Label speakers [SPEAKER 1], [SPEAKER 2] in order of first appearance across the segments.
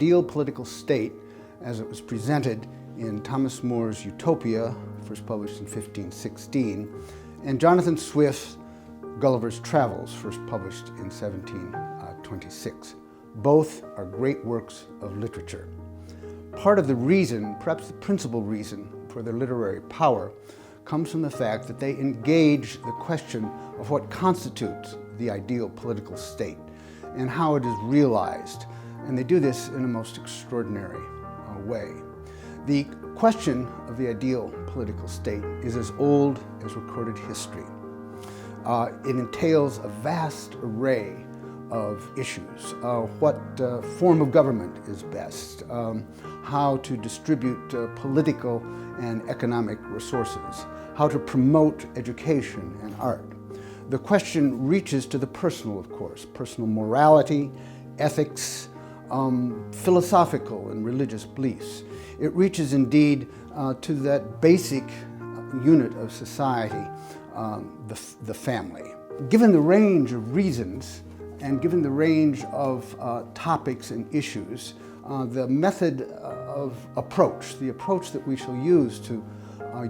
[SPEAKER 1] ideal political state, as it was presented in Thomas More's Utopia, first published in 1516, and Jonathan Swift's Gulliver's Travels, first published in 1726. Both are great works of literature. Part of the reason, perhaps the principal reason, for their literary power comes from the fact that they engage the question of what constitutes the ideal political state and how it is realized. And they do this in a most extraordinary way. The question of the ideal political state is as old as recorded history. It entails a vast array of issues. What form of government is best? How to distribute political and economic resources? How to promote education and art? The question reaches to the personal, of course, personal morality, ethics, philosophical and religious beliefs. It reaches indeed to that basic unit of society, the family. Given the range of reasons and given the range of topics and issues, the method of approach, the approach that we shall use to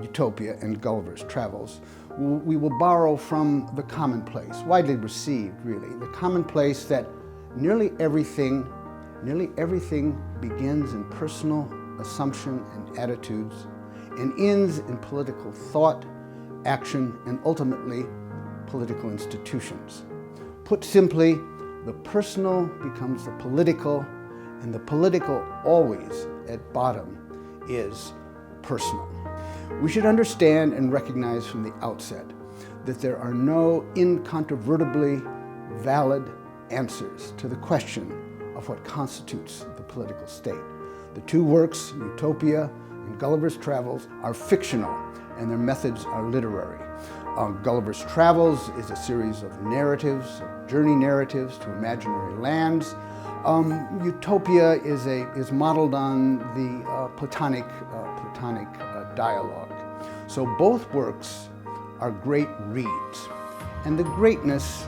[SPEAKER 1] Utopia and Gulliver's Travels, we will borrow from the commonplace, widely received really, the commonplace that nearly everything begins in personal assumption and attitudes and ends in political thought, action, and ultimately political institutions. Put simply, the personal becomes the political, and the political always, at bottom, is personal. We should understand and recognize from the outset that there are no incontrovertibly valid answers to the question of what constitutes the political state. The two works, Utopia and Gulliver's Travels, are fictional, and their methods are literary. Gulliver's Travels is a series of narratives, journey narratives to imaginary lands. Utopia is modeled on the Platonic dialogue. So both works are great reads, and the greatness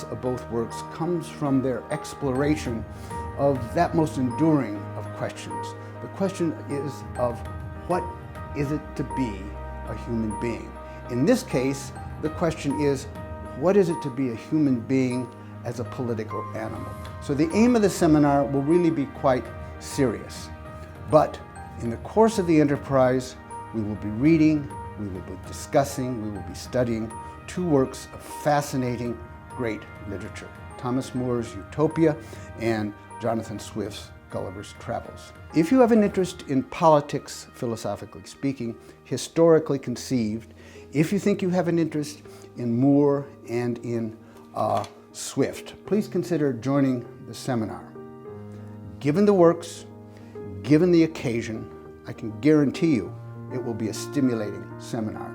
[SPEAKER 1] of both works comes from their exploration of that most enduring of questions. The question is of what is it to be a human being? In this case, the question is, what is it to be a human being as a political animal? So the aim of the seminar will really be quite serious. But in the course of the enterprise, we will be reading, we will be discussing, we will be studying two works of fascinating, great literature, Thomas More's Utopia and Jonathan Swift's Gulliver's Travels. If you have an interest in politics, philosophically speaking, historically conceived, if you think you have an interest in Moore and in Swift, please consider joining the seminar. Given the works, given the occasion, I can guarantee you it will be a stimulating seminar.